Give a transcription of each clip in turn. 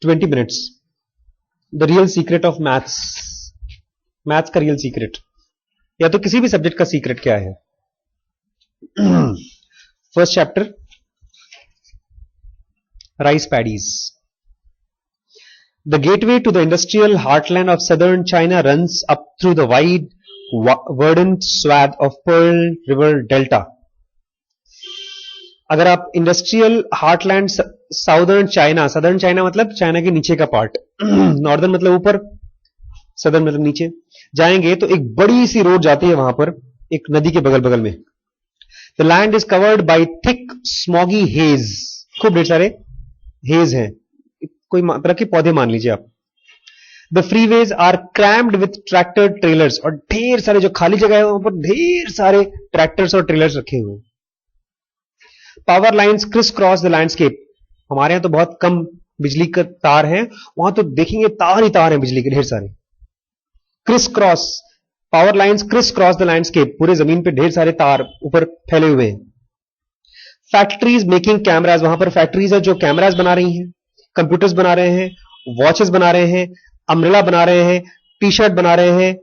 20 minutes. The real secret of maths, maths का real secret या तो किसी भी सब्जेक्ट का सीक्रेट क्या है. First chapter, rice paddies. The gateway to the industrial heartland of southern China runs up through the wide, verdant swath of Pearl River Delta. अगर आप इंडस्ट्रियल हार्टलैंड साउदर्न चाइना मतलब चाइना के नीचे का part, northern मतलब ऊपर, southern मतलब नीचे जाएंगे तो एक बड़ी सी रोड जाती है वहां पर, एक नदी के बगल बगल में. The land is covered by thick smoggy haze, खूब ढेर सारे हेज हैं, कोई तरह के पौधे मान लीजिए आप. The freeways are crammed with tractor trailers, और ढेर सारे जो खाली जगह है वहां पर ढेर सारे ट्रैक्टर्स और ट्रेलर्स रखे हुए हैं. Power lines criss cross the landscape, हमारे यहां तो बहुत कम बिजली का तार है, वहां तो देखेंगे तार ही तार है बिजली के ढेर सारे. Criss cross, power lines criss cross the landscape, पूरे जमीन पे ढेर सारे तार ऊपर फैले हुए हैं. फैक्ट्रीज मेकिंग कैमराज, वहां पर फैक्ट्रीज है जो कैमराज बना रही हैं, कंप्यूटर्स बना रहे हैं, वॉचेस बना रहे हैं, अम्ब्रेला बना रहे हैं, टी शर्ट बना रहे हैं.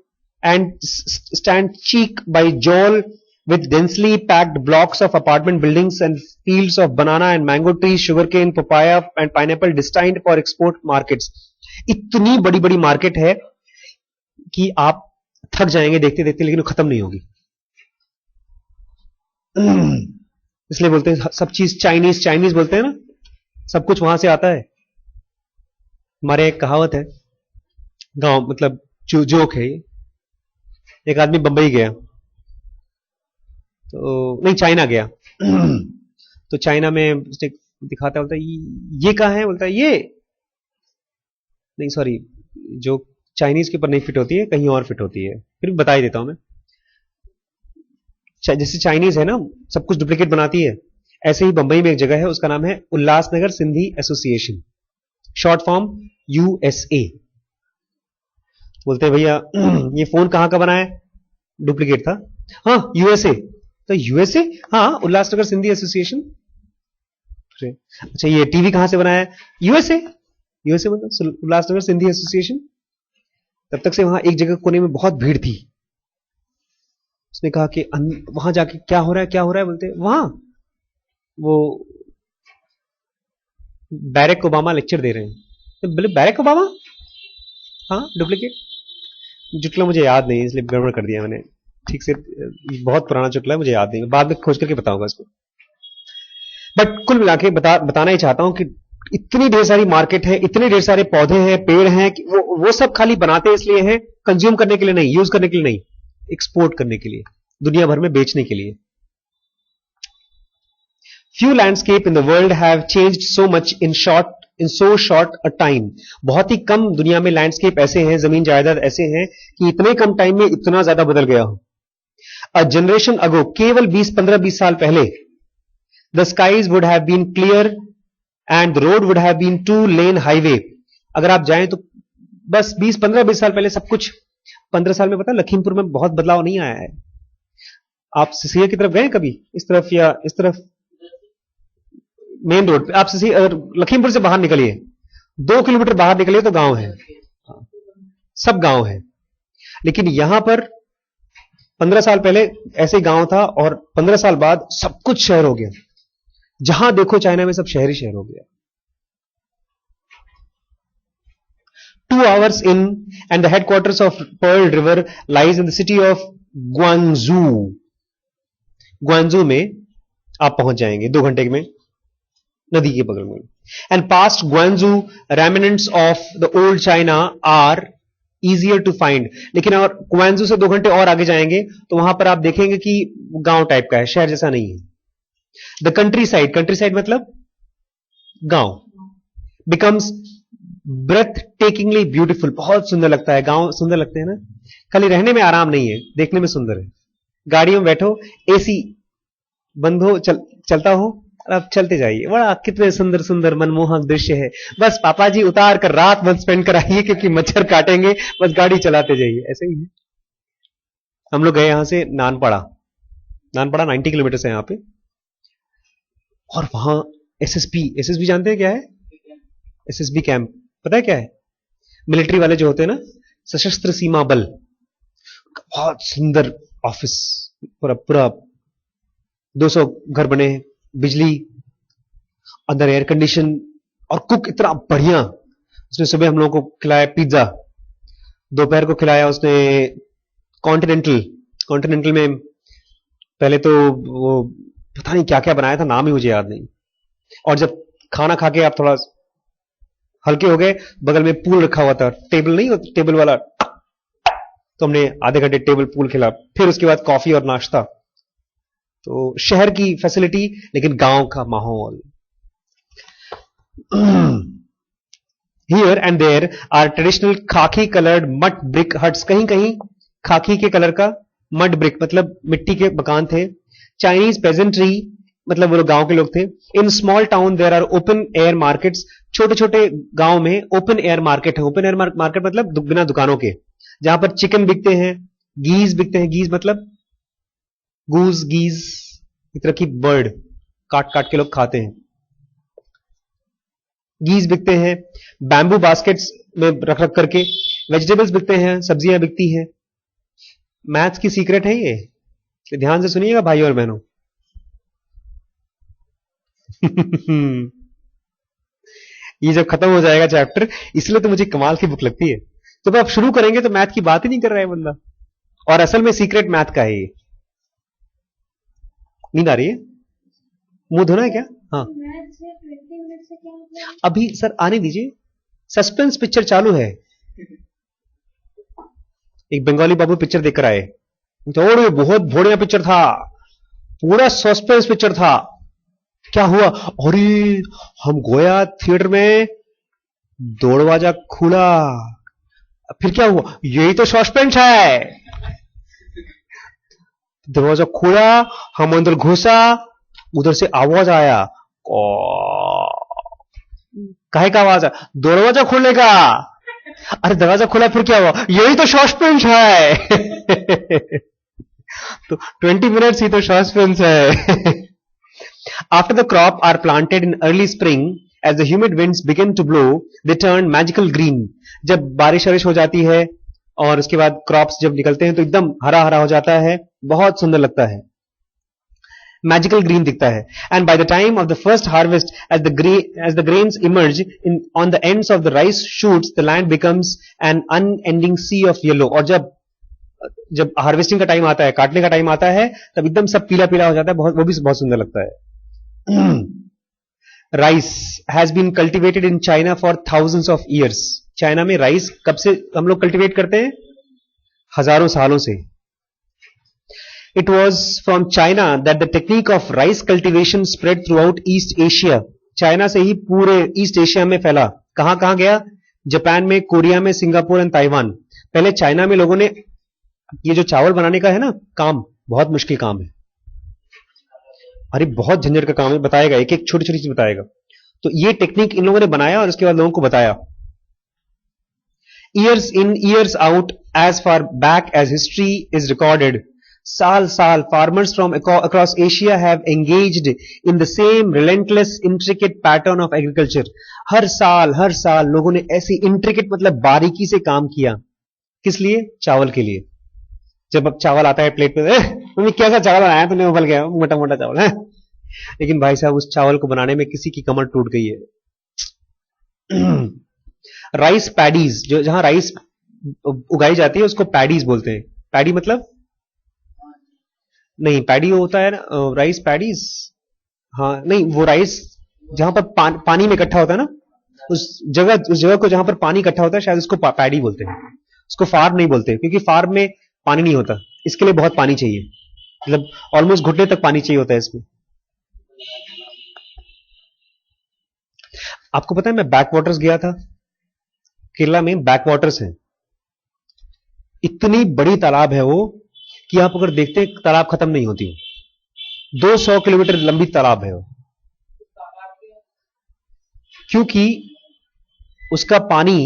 And stand cheek by जॉल with densely packed blocks of apartment buildings and fields of banana and mango trees, sugarcane, papaya and pineapple destined for export markets. इतनी बड़ी बड़ी मार्केट है कि आप थक जाएंगे देखते देखते, लेकिन वो खत्म नहीं होगी. इसलिए बोलते हैं सब चीज चाइनीज चाइनीज बोलते हैं ना, सब कुछ वहां से आता है. हमारे एक कहावत है, गांव मतलब जोक है. एक आदमी बंबई गया तो, नहीं चाइना गया तो चाइना में उसने दिखाता, बोलता ये कहाँ है, बोलता है ये नहीं, सॉरी, जो चाइनीज के ऊपर नहीं फिट होती है कहीं और फिट होती है, फिर बता ही देता हूं मैं. जैसे चाइनीज है ना सब कुछ डुप्लीकेट बनाती है, ऐसे ही बंबई में एक जगह है, उसका नाम है Ulhasnagar Sindhi association, short form USA. बोलते हैं भैया ये फोन कहां का बना है, डुप्लीकेट था. हाँ USA, तो USA, हाँ उल्लासनगर सिंधी एसोसिएशन. अच्छा ये टीवी कहां से बनाया है, USA मतलब उल्लासनगर सिंधी एसोसिएशन. तब तक से वहां एक जगह कोने में बहुत भीड़ थी. उसने कहा कि वहां जाके क्या हो रहा है, बोलते वहां वो बैरक ओबामा लेक्चर दे रहे हैं. तो बोले बैरक ओबामा, हाँ डुप्लीकेट. जुटला मुझे याद नहीं इसलिए गड़बड़ कर दिया मैंने, ठीक से बहुत पुराना चुटला है, मुझे याद नहीं, बाद में खोज करके बताऊंगा इसको. बट कुल मिला के बताना ही चाहता हूं कि इतनी ढेर सारी मार्केट है, इतने ढेर सारे पौधे हैं, पेड़ हैं कि वो सब खाली बनाते इसलिए हैं, कंज्यूम करने के लिए नहीं, यूज करने के लिए नहीं, एक्सपोर्ट करने के लिए, दुनिया भर में बेचने के लिए. Few landscape in the world have changed so much in so short a time. बहुत ही कम दुनिया में लैंडस्केप ऐसे हैं, जमीन जायदाद ऐसे हैं कि इतने कम टाइम में इतना ज्यादा बदल गया हो. अ जनरेशन अगो, केवल 15-20 साल पहले, the skies would have been clear and the road would have been 2-lane highway. अगर आप जाएं तो बस 20-15-20 साल पहले सब कुछ, 15 साल में पता लखीमपुर में बहुत बदलाव नहीं आया है. आप सिसिया की तरफ गए कभी, इस तरफ या इस तरफ मेन रोड पे, आप लखीमपुर से बाहर निकलिए, 2 किलोमीटर बाहर निकलिए तो गांव है, सब गांव है. लेकिन यहां पर 15 साल पहले ऐसे गांव था और 15 साल बाद सब कुछ शहर हो गया. जहां देखो चाइना में सब शहर ही शहर हो गया. 2 hours in and the headquarters of Pearl River lies in the city of Guangzhou. ग्वांजू में आप पहुंच जाएंगे 2 घंटे में, नदी के बगल में. And past Guangzhou remnants of the old China are easier to find. लेकिन और ग्वांजू से 2 घंटे और आगे जाएंगे तो वहां पर आप देखेंगे कि गांव टाइप का है, शहर जैसा नहीं है. द कंट्री साइड मतलब गांव, बिकम्स ब्रेथ टेकिंगली ब्यूटीफुल. बहुत सुंदर लगता है, गांव सुंदर लगते हैं ना, खाली रहने में आराम नहीं है, देखने में सुंदर है. गाड़ियों में बैठो, AC बंद हो, चलता हो, आप चलते जाइए, बड़ा कितने सुंदर सुंदर मनमोहक दृश्य है. बस पापा जी उतार कर रात भर स्पेंड कराइए क्योंकि मच्छर काटेंगे, बस गाड़ी चलाते जाइए. ऐसे ही है. हम लोग गए यहां से नानपाड़ा 90 किलोमीटर से यहां पे, और वहां SSB जानते हैं क्या है, SSB कैंप, पता है क्या है? मिलिट्री वाले जो होते हैं ना, सशस्त्र सीमा बल, बहुत सुंदर ऑफिस, पूरा पूरा 200 घर बने हैं, बिजली, अंदर एयर कंडीशन, और कुक इतना बढ़िया। उसने सुबह हम लोगों को खिलाया पिज्जा, दोपहर को खिलाया उसने कॉन्टिनेंटल। कॉन्टिनेंटल में पहले तो वो पता नहीं क्या क्या बनाया था, नाम ही मुझे याद नहीं। और जब खाना खा के आप थोड़ा हल्के हो गए, बगल में पूल रखा हुआ था, टेबल नहीं होता टेबल वाला, तो हमने आधे घंटे टेबल पूल खेला, फिर उसके बाद कॉफी और नाश्ता। तो शहर की फैसिलिटी, लेकिन गांव का माहौल। Here and there are traditional khaki colored mud brick huts, कहीं कहीं खाकी के कलर का मड ब्रिक मतलब मिट्टी के मकान थे। चाइनीज पेजेंट्री मतलब वो लोग गांव के लोग थे। In small town there are open air markets, छोटे छोटे गांव में ओपन एयर मार्केट है। ओपन एयर मार्केट मतलब बिना दुकानों के, जहां पर चिकन बिकते हैं, गीज बिकते हैं। गीज मतलब गूज, गीज एक तरह की बर्ड, काट काट के लोग खाते हैं। गीज बिकते हैं, बैम्बू बास्केट्स में रख रख करके। वेजिटेबल्स बिकते हैं, सब्जियां बिकती हैं। मैथ्स की सीक्रेट है ये, ध्यान से सुनिएगा भाई और बहनों। ये जब खत्म हो जाएगा चैप्टर, इसलिए तो मुझे कमाल की बुक लगती है। तो आप शुरू करेंगे तो मैथ की बात ही नहीं कर रहा है बंदा, और असल में सीक्रेट मैथ का है ये। नींद आ रही है? मुंह धोना है क्या? हाँ अभी सर आने दीजिए, सस्पेंस पिक्चर चालू है। एक बंगाली बाबू पिक्चर देखकर आए, तो बहुत बढ़िया पिक्चर था, पूरा सस्पेंस पिक्चर था। क्या हुआ? अरे हम गोया थिएटर में, दरवाजा खुला, फिर क्या हुआ? यही तो सस्पेंस है। दरवाजा खुला, हम अंदर घुसा, उधर से आवाज आया, काहे का आवाज? दरवाजा खोलने का। अरे दरवाजा खुला, फिर क्या हुआ? यही तो सस्पेंस है। तो 20 मिनट्स ही तो सस्पेंस है। After the crop are planted in early spring, as the humid winds begin to blow, they turn magical green. जब बारिश वारिश हो जाती है और उसके बाद क्रॉप्स जब निकलते हैं तो एकदम हरा हरा हो जाता है, बहुत सुंदर लगता है, मैजिकल ग्रीन दिखता है। And by the time of the first harvest, as the grains emerge on the ends of the rice shoots, the land becomes an unending sea of yellow. और जब हार्वेस्टिंग का टाइम आता है, काटने का time आता है, तब एकदम सब पीला पीला हो जाता है, वो भी बहुत सुंदर लगता है। Rice has been cultivated in China for thousands of years. China में राइस कब से हम लोग कल्टिवेट करते हैं? हजारों सालों से। It was from China that the technique of rice cultivation spread through out east Asia. China से ही पूरे ईस्ट एशिया में फैला। कहां कहां गया? जापान में, कोरिया में, सिंगापुर एंड ताइवान। पहले चाइना में लोगों ने, ये जो चावल बनाने का है ना काम, बहुत मुश्किल काम है। अरे बहुत झंझट का काम है, बताएगा, एक एक छोटी छोटी चीज बताएगा। तो ये टेक्निक इन लोगों ने बनाया और उसके बाद लोगों को बताया। Years in years out, as far back as history is recorded, साल साल farmers from across Asia have engaged in the same relentless intricate pattern of agriculture. हर साल लोगों ने ऐसी इंट्रिकेट मतलब बारीकी से काम किया। किस लिए? चावल के लिए। जब अब चावल आता है प्लेट पे, मम्मी कैसा चावल बनाया तूने, उबल गया, मोटा मोटा चावल है। लेकिन भाई साहब उस चावल को बनाने में किसी की कमर टूट गई है। राइस पैडीज, जो जहां राइस उगाई जाती है उसको पैडीज बोलते हैं। पैडी मतलब नहीं, पैडी होता है ना, राइस पैडीज। हाँ नहीं, वो राइस जहां पर पानी में इकट्ठा होता है ना, उस जगह को जहां पर पानी इकट्ठा होता है, शायद उसको पैडी बोलते हैं। उसको फार्म नहीं बोलते, क्योंकि फार्म में पानी नहीं होता, इसके लिए बहुत पानी चाहिए, मतलब ऑलमोस्ट घुटने तक पानी चाहिए होता है इसमें। आपको पता है मैं बैक वाटर्स गया था, केरला में बैक वाटर्स हैं, इतनी बड़ी तालाब है वो कि आप अगर देखते हैं तालाब खत्म नहीं होती। 200 किलोमीटर लंबी तालाब है वो, क्योंकि उसका पानी,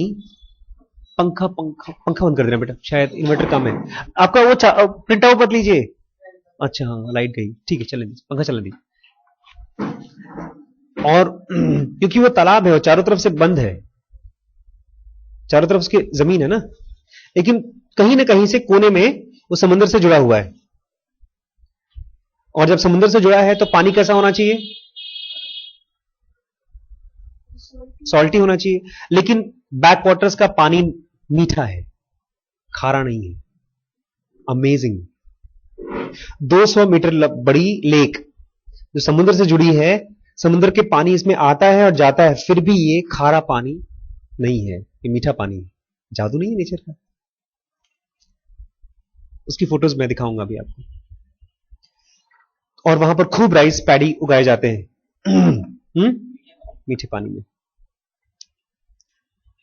पंखा बंद कर देना बेटा, शायद इन्वर्टर कम है आपका। वो प्रिंट आउट मत लीजिए। अच्छा हाँ, लाइट गई, ठीक है, चलने दी, पंखा चलने दी। और क्योंकि वो तालाब है, वो चारों तरफ से बंद है, चारों तरफ उसके जमीन है ना, लेकिन कहीं ना कहीं से कोने में वो समुद्र से जुड़ा हुआ है। और जब समुद्र से जुड़ा है तो पानी कैसा होना चाहिए? सॉल्टी होना चाहिए। लेकिन बैक वाटर्स का पानी मीठा है, खारा नहीं है। अमेजिंग। 200 मीटर बड़ी लेक जो समुद्र से जुड़ी है, समुद्र के पानी इसमें आता है और जाता है, फिर भी ये खारा पानी नहीं है, ये मीठा पानी है। जादू नहीं है नेचर का? उसकी फोटोज मैं दिखाऊंगा अभी आपको। और वहां पर खूब राइस पैडी उगाए जाते हैं मीठे पानी में।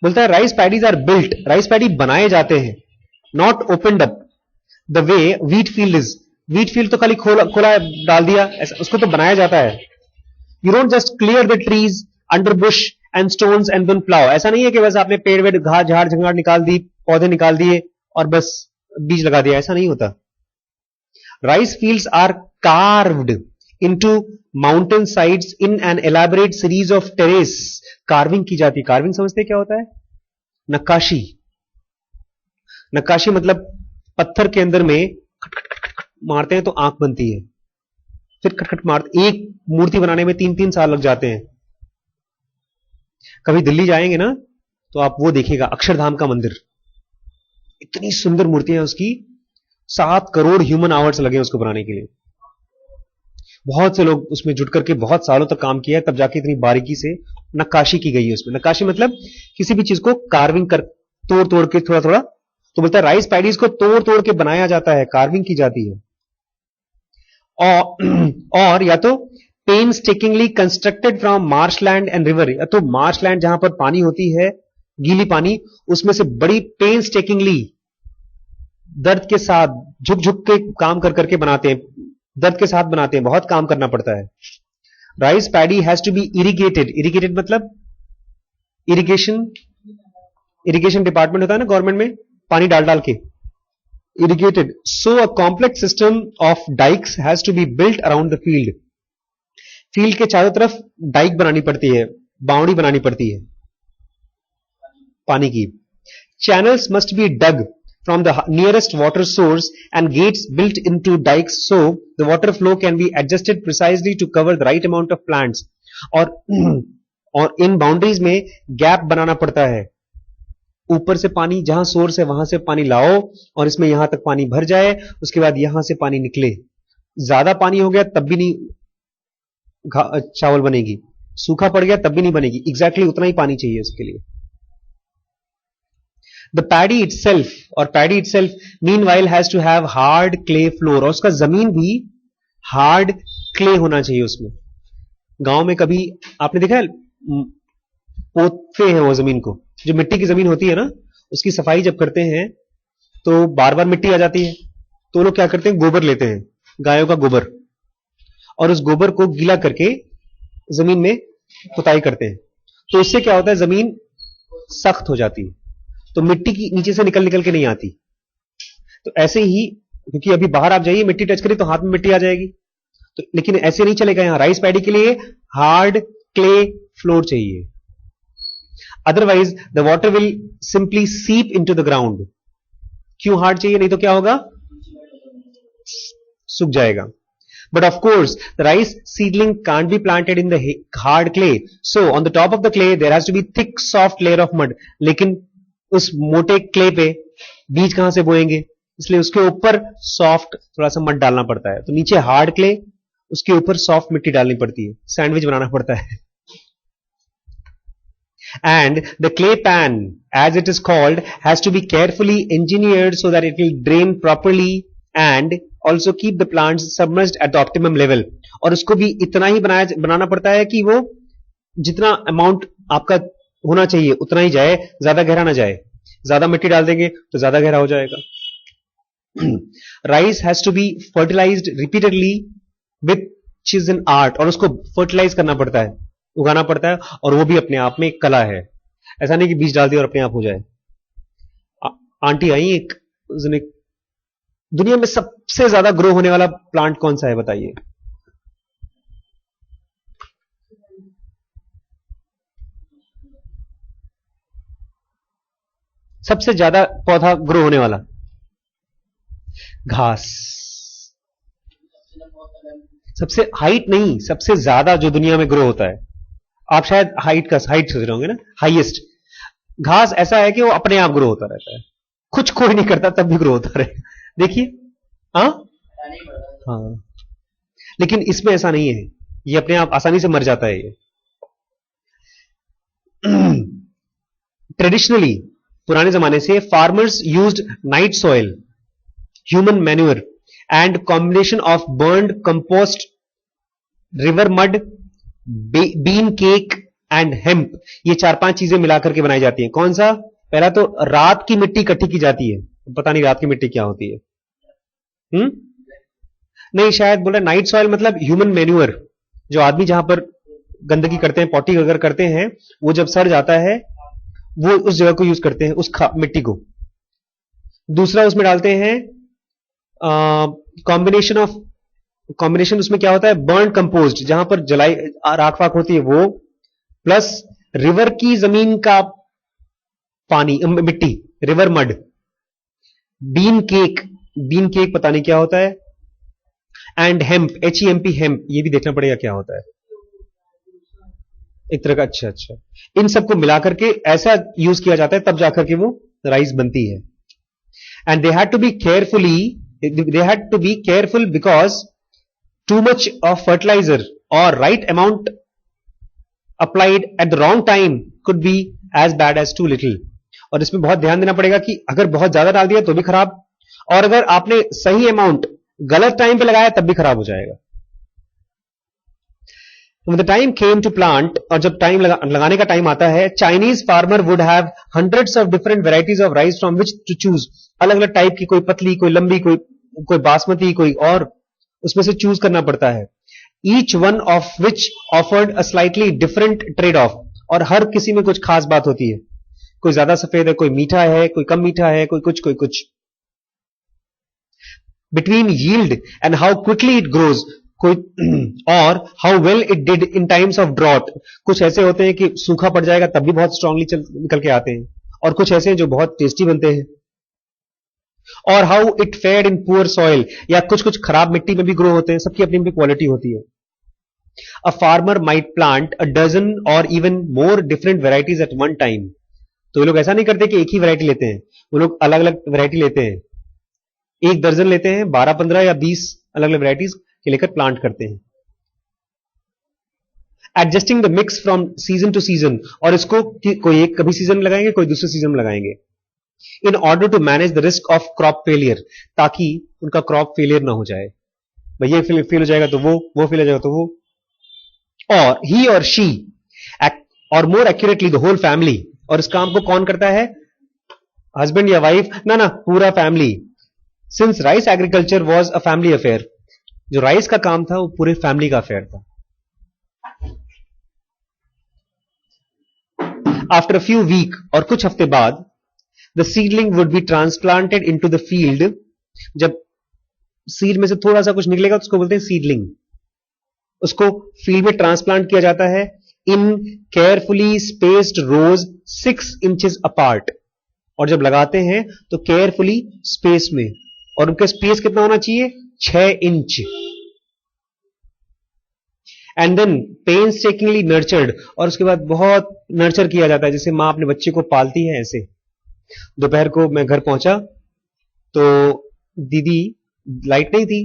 बोलता है rice paddies are built, rice paddy बनाए जाते हैं, not opened up the way wheat field is. Wheat field तो खाली खोला खोला डाल दिया, ऐसा उसको तो बनाया जाता है। You don't just clear the trees underbrush and stones and then plough. ऐसा नहीं है कि बस आपने पेड़ वेड़ घास झाड़ झंगाड़ निकाल दी, पौधे निकाल दिए और बस बीज लगा दिया, ऐसा नहीं होता। Rice fields are carved into mountainsides in an elaborate series of terrace. Carving की जाती है। कार्विंग समझते हैं क्या होता है? नक्काशी। नक्काशी मतलब पत्थर के अंदर में खट मारते हैं तो आंख बनती है, फिर खटखट मारते। एक मूर्ति बनाने में 3-3 साल लग जाते हैं। कभी दिल्ली जाएंगे ना तो आप वो देखिएगा, अक्षरधाम का मंदिर, इतनी सुंदर मूर्तियां उसकी, 7 करोड़ ह्यूमन आवर्स लगे उसको बनाने के लिए। बहुत से लोग उसमें जुट करके बहुत सालों तक काम किया है, तब जाके इतनी बारीकी से नक्काशी की गई है उसमें। नक्काशी मतलब किसी भी चीज को कार्विंग कर, तोड़ तोड़ के थोड़ा थोड़ा। तो बोलता है राइस पैडीज को तोड़ तोड़ के बनाया जाता है, कार्विंग की जाती है। और या तो painstakingly constructed from marshland and river, या तो मार्शलैंड जहां पर पानी होती है, गीली पानी, उसमें से बड़ी पेनस्टेकिंगली दर्द के साथ झुक झुक के काम कर करके बनाते हैं, दर्द के साथ बनाते हैं, बहुत काम करना पड़ता है। Rice paddy has to be irrigated. Irrigated मतलब इरिगेशन, इरिगेशन डिपार्टमेंट होता है ना गवर्नमेंट में, पानी डाल डाल के irrigated. So a complex system of dikes has to be built around the field. Field के चारों तरफ डाइक बनानी पड़ती है, बाउंड्री बनानी पड़ती है पानी की। Channels must be dug from the nearest water source and gates built into dikes so the water flow can be adjusted precisely to cover the right amount of plants. और इन boundaries में gap बनाना पड़ता है। ऊपर से पानी जहां source है वहां से पानी लाओ और इसमें यहां तक पानी भर जाए, उसके बाद यहां से पानी निकले। ज्यादा पानी हो गया तब भी नहीं चावल बनेगी, सूखा पड़ गया तब भी नहीं बनेगी, एग्जैक्टली उतना ही पानी चाहिए उसके लिए। द पैडी इटसेल्फ, और paddy itself meanwhile has to have hard clay floor, और उसका जमीन भी हार्ड क्ले होना चाहिए उसमें। गांव में कभी आपने देखा है पोतते हैं वो जमीन को, जो मिट्टी की जमीन होती है ना, उसकी सफाई जब करते हैं तो बार बार मिट्टी आ जाती है, तो लोग क्या करते हैं, गोबर लेते हैं, गायों का गोबर, और उस गोबर को गीला करके जमीन में पुताई करते हैं। तो उससे क्या होता है, जमीन सख्त हो जाती है, तो मिट्टी की नीचे से निकल निकल के नहीं आती। तो ऐसे ही, क्योंकि अभी बाहर आप जाइए मिट्टी टच करिए तो हाथ में मिट्टी आ जाएगी, तो लेकिन ऐसे नहीं चलेगा। यहां राइस पैडी के लिए हार्ड क्ले फ्लोर चाहिए, otherwise the water will simply सीप इनटू द ग्राउंड। क्यों हार्ड चाहिए, नहीं तो क्या होगा, सूख जाएगा। But of course, the rice seedling can't be planted in the hard clay. So, on the top of the clay, there has to be thick, soft layer of mud. लेकिन उस मोटे क्ले पे बीज कहां से बोएंगे, इसलिए उसके ऊपर सॉफ्ट थोड़ा सा मड डालना पड़ता है। तो नीचे हार्ड क्ले, उसके ऊपर सॉफ्ट मिट्टी डालनी पड़ती है, सैंडविच बनाना पड़ता है। And the clay pan, as it is called, has to be carefully engineered so that it will drain properly and also keep the plants submerged at the optimum level. और उसको भी इतना ही बनाना पड़ता है कि वो जितना अमाउंट आपका होना चाहिए उतना ही जाए, ज्यादा गहरा ना जाए। ज्यादा मिट्टी डाल देंगे तो ज्यादा गहरा हो जाएगा। Rice has to be fertilised repeatedly with cheese in art, और उसको फर्टिलाइज करना पड़ता है, उगाना पड़ता है, और वो भी अपने आप में एक कला है। ऐसा नहीं कि बीज डाल दिया और अपने आप हो जाए। आंटी आई एक, उसने दुनिया में सबसे ज्यादा ग्रो होने वाला प्लांट कौन सा है बताइए? सबसे ज्यादा पौधा ग्रो होने वाला घास। सबसे हाइट नहीं, सबसे ज्यादा जो दुनिया में ग्रो होता है। आप शायद हाइट सोच रहे होंगे ना, हाईएस्ट। घास ऐसा है कि वो अपने आप ग्रो होता रहता है, कुछ कोई नहीं करता तब भी ग्रो होता रहे। देखिए, हाँ हाँ, लेकिन इसमें ऐसा नहीं है, ये अपने आप आसानी से मर जाता है ये। ट्रेडिशनली, पुराने जमाने से farmers used night soil, human manure and combination of burned compost, river mud, bean cake and hemp. ये 4-5 चीजें मिलाकर के बनाई जाती हैं। कौन सा? पहला तो रात की मिट्टी इकट्ठी की जाती है, पता नहीं रात की मिट्टी क्या होती है। नहीं, शायद बोला नाइट सॉइल मतलब ह्यूमन मैन्योर, जो आदमी जहां पर गंदगी करते हैं, पॉटी वगैरह करते हैं, वो जब सड़ जाता है वो उस जगह को यूज करते हैं, उस मिट्टी को। दूसरा उसमें डालते हैं कॉम्बिनेशन उसमें क्या होता है, बर्न कंपोस्ट, जहां पर जलाई राख वाख होती है वो, प्लस रिवर की जमीन का पानी, मिट्टी, रिवर मड, बीन केक पता नहीं क्या होता है, एंड हेम्प, HEMP, हेम्प, ये भी देखना पड़ेगा क्या होता है, एक तरह का। अच्छा, इन सबको मिलाकर के ऐसा यूज किया जाता है, तब जाकर के वो राइस बनती है। And they had to be careful because too much of fertilizer or right amount applied at the wrong time could be as bad as too little। और इसमें बहुत ध्यान देना पड़ेगा कि अगर बहुत ज्यादा डाल दिया तो भी खराब, और अगर आपने सही अमाउंट गलत टाइम पे लगाया तब भी खराब हो जाएगा। When the time came to plant, और जब टाइम लगाने का टाइम आता है, Chinese farmer would have hundreds of different varieties of rice from which to choose। अलग अलग टाइप की, कोई पतली, कोई लंबी, कोई बासमती, कोई और, उसमें से चूज करना पड़ता है। Each one of which offered a slightly different trade off, और हर किसी में कुछ खास बात होती है, कोई ज्यादा सफेद है, कोई मीठा है, कोई कम मीठा है, कोई कुछ। Between yield and how quickly it grows, और how well it did in times of drought. कुछ ऐसे होते हैं कि सूखा पड़ जाएगा तब भी बहुत स्ट्रांगली निकल के आते हैं, और कुछ ऐसे हैं जो बहुत टेस्टी बनते हैं। और how it fared in poor soil, या कुछ खराब मिट्टी में भी ग्रो होते हैं, सबकी अपनी अपनी क्वालिटी होती है। A farmer might plant a dozen और even more different varieties at one time. तो ये लोग ऐसा नहीं करते कि एक ही वैरायटी लेते हैं, वो लोग अलग अलग वैरायटी लेते हैं, 1 दर्जन लेते हैं, 12-15 या 20 अलग अलग वैराइटीज के लेकर प्लांट करते हैं। Adjusting the mix from season two season, और इसको कोई एक कभी सीजन में लगाएंगे, कोई दूसरे सीजन में लगाएंगे, in order to manage the risk of crop failure, ताकि उनका क्रॉप फेलियर ना हो जाए। भैया फेल हो जाएगा तो वो फेल हो जाएगा तो वो, और ही और शी, और more accurately the whole family. और इस काम को कौन करता है? हस्बैंड या वाइफ? ना, पूरा family. Since rice agriculture was a family affair, जो राइस का काम था वो पूरे फैमिली का अफेयर था। आफ्टर अ फ्यू वीक, और कुछ हफ्ते बाद, the seedling would be transplanted into the field। जब सीड में से थोड़ा सा कुछ निकलेगा तो उसको बोलते हैं सीडलिंग। उसको फील्ड में ट्रांसप्लांट किया जाता है इन केयरफुली स्पेस्ड रोज 6 इंचेस अपार्ट। और जब लगाते हैं तो केयरफुली स्पेस में, और उनका स्पेस कितना होना चाहिए? 6 इंच। एंड देन पेन्सटेकिंगली नर्चर्ड, और उसके बाद बहुत नर्चर किया जाता है, जैसे मां अपने बच्चे को पालती है ऐसे। दोपहर को मैं घर पहुंचा तो दीदी, लाइट नहीं थी,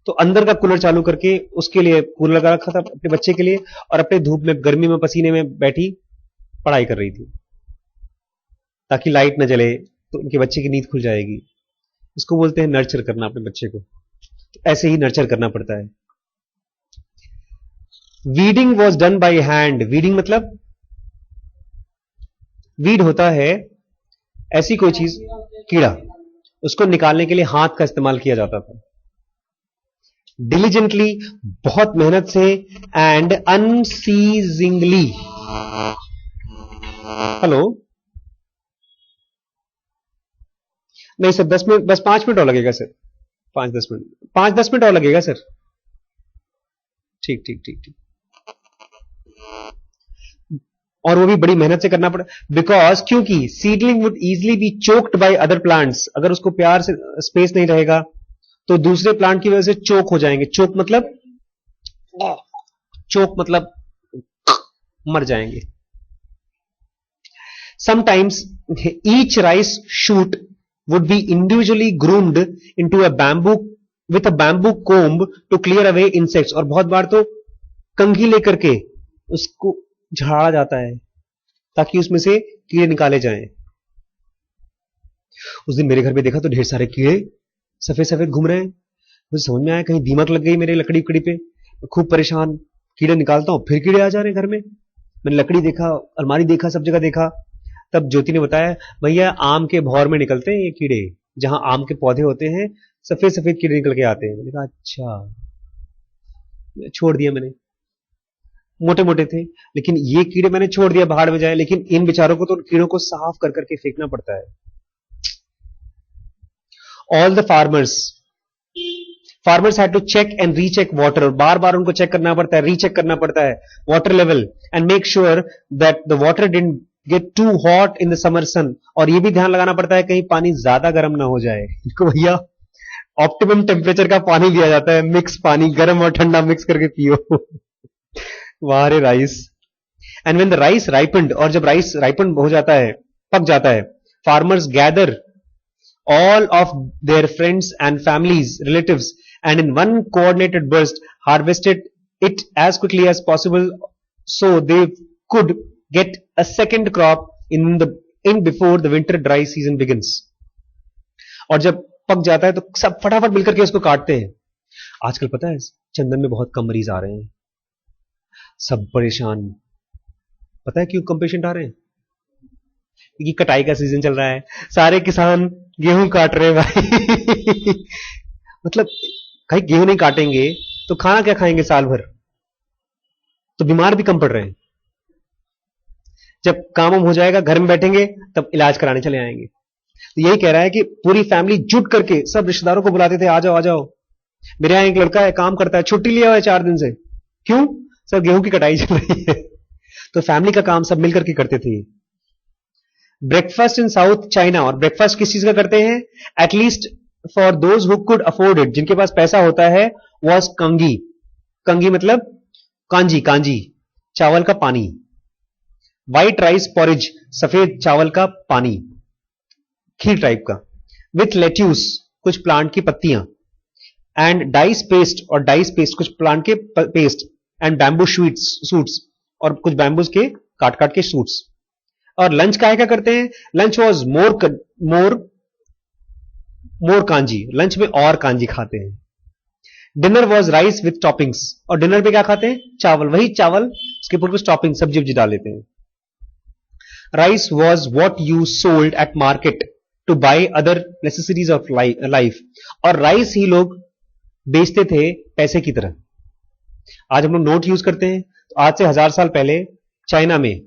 तो अंदर का कूलर चालू करके उसके लिए कूलर लगा रखा था अपने बच्चे के लिए, और अपने धूप में, गर्मी में, पसीने में बैठी पढ़ाई कर रही थी, ताकि लाइट न जले तो उनके बच्चे की नींद खुल जाएगी। इसको बोलते हैं नर्चर करना अपने बच्चे को। तो ऐसे ही नर्चर करना पड़ता है। Weeding was done by hand. Weeding मतलब, वीड होता है ऐसी कोई चीज, कीड़ा, उसको निकालने के लिए हाथ का इस्तेमाल किया जाता था। डिलीजेंटली, बहुत मेहनत से, एंड अनसीजिंगली। हेलो, नहीं सर, 10 मिनट, बस 5 मिनट और लगेगा सर, 5-10 मिनट, 5-10 मिनट और लगेगा सर। ठीक। और वो भी बड़ी मेहनत से करना पड़ा, बिकॉज क्योंकि seedling would easily be choked by other plants, अगर उसको प्यार से स्पेस नहीं रहेगा तो दूसरे प्लांट की वजह से चोक हो जाएंगे। चोक मतलब मर जाएंगे। Sometimes each rice shoot would be individually groomed into a bamboo with a bamboo comb to clear away insects, और बहुत बार तो कंघी लेकर के उसको झाड़ा जाता है ताकि उसमें से कीड़े निकाले जाएं। उस दिन मेरे घर में देखा तो ढेर सारे कीड़े सफेद सफेद घूम रहे हैं। मुझे समझ में आया कहीं दीमक लग गई मेरे लकड़ी उकड़ी पे। खूब परेशान, कीड़े निकालता हूं फिर कीड़े आ जा रहे हैं घर में। मैंने लकड़ी देखा, अलमारी देखा, सब जगह देखा। तब ज्योति ने बताया भैया आम के भौर में निकलते हैं ये कीड़े, जहां आम के पौधे होते हैं सफेद सफेद कीड़े निकल के आते हैं। मैंने कहा अच्छा, छोड़ दिया मैंने। मोटे मोटे थे लेकिन ये कीड़े मैंने छोड़ दिया भाड़ में जाए, लेकिन इन बेचारों को तो कीड़ों को साफ कर करके फेंकना पड़ता है। All the farmers had to check and recheck water, और बार बार उनको चेक करना पड़ता है, रीचेक करना पड़ता है water level, and make sure that the water didn't get too hot in the summer sun, और ये भी ध्यान लगाना पड़ता है कहीं पानी ज्यादा गर्म ना हो जाए। इनको भैया ऑप्टिमम टेम्परेचर का पानी दिया जाता है, मिक्स पानी, गर्म और ठंडा मिक्स करके पियो। वाह रे rice. And when the rice ripened, और जब राइस राइपेंड हो जाता है, पक जाता है, farmers gather all of their friends and families, relatives, and in one coordinated burst harvested it as quickly as possible so they could get a second crop in before the winter dry season begins. और जब पक जाता है तो सब फटाफट मिलकर के उसको काटते हैं। आजकल पता है चंदन में बहुत कम मरीज आ रहे हैं, सब परेशान। पता है क्यों कम पेशेंट आ रहे हैं? क्योंकि कटाई का सीजन चल रहा है, सारे किसान गेहूं काट रहे हैं भाई। मतलब भाई गेहूं नहीं काटेंगे तो खाना क्या खाएंगे साल भर? तो बीमार भी कम पड़ रहे हैं। जब काम हो जाएगा घर में बैठेंगे तब इलाज कराने चले आएंगे। तो यही कह रहा है कि पूरी फैमिली जुट करके सब रिश्तेदारों को बुलाते थे, आ जाओ आ जाओ। मेरे यहां एक लड़का है, काम करता है, छुट्टी लिया हुआ है 4 दिन से। क्यों? सर गेहूं की कटाई चल रही है। तो फैमिली का काम सब मिलकर के करते थे। ब्रेकफास्ट इन साउथ चाइना, और ब्रेकफास्ट किस चीज का करते हैं? At least for those who could afford it, जिनके पास पैसा होता है, वॉज कंगी। कंगी मतलब कांजी, कांजी चावल का पानी। व्हाइट राइस पॉरिज, सफेद चावल का पानी, खीर टाइप का, विथ लेट्यूस, कुछ प्लांट की पत्तियां, एंड डाइस पेस्ट, और डाइस पेस्ट कुछ प्लांट के पेस्ट, एंड बैम्बू सूट्स, और कुछ बैम्बूज के काट काट के सूट्स। और लंच का क्या करते हैं? Lunch was more kanji, lunch में और कांजी खाते हैं। Dinner was rice with toppings, और डिनर पे क्या खाते हैं? चावल, वही चावल, उसके ऊपर कुछ टॉपिंग सब्जी उब्जी डाल लेते हैं। Rice was what you sold at market two by other necessities of life, और राइस ही लोग बेचते थे पैसे की तरह। आज हम लोग नोट यूज करते हैं, तो आज से 1000 साल पहले चाइना में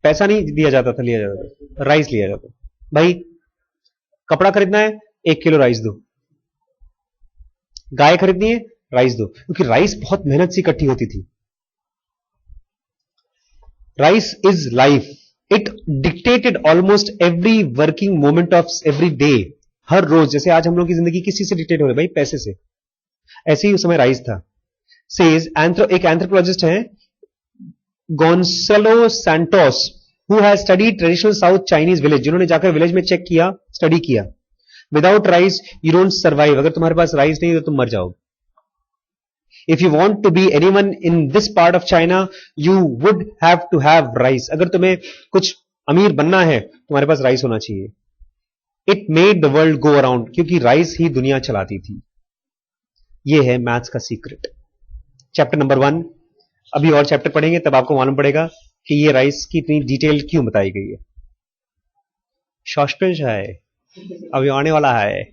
पैसा नहीं दिया जाता था, लिया जाता था, राइस लिया जाता। भाई कपड़ा खरीदना है, 1 किलो राइस दो। गाय खरीदनी है, राइस दो, क्योंकि राइस बहुत मेहनत से इकट्ठी होती थी। Rice is life, it dictated almost every working moment of every day. हर रोज, जैसे आज हम लोग की जिंदगी किसी से डिक्टेट हो रही है? भाई पैसे से। ऐसे ही उस समय राइस था। सेज एक एंथ्रोपोलॉजिस्ट है Goncalo Santos, who has studied traditional south Chinese village, जिन्होंने जाकर विलेज में चेक किया, स्टडी किया। Without rice you don't survive, अगर तुम्हारे पास राइस नहीं तो तुम मर जाओगे। If you want to be anyone in this part of China you would have to have rice, अगर तुम्हें कुछ अमीर बनना है तुम्हारे पास राइस होना चाहिए। It made the world go around, क्योंकि राइस ही दुनिया चलाती थी। यह है मैथ्स का सीक्रेट। Chapter number 1। अभी और चैप्टर पढ़ेंगे तब आपको मालूम पड़ेगा कि ये राइस की इतनी डिटेल क्यों बताई गई है। सस्पेंस है, अभी आने वाला है।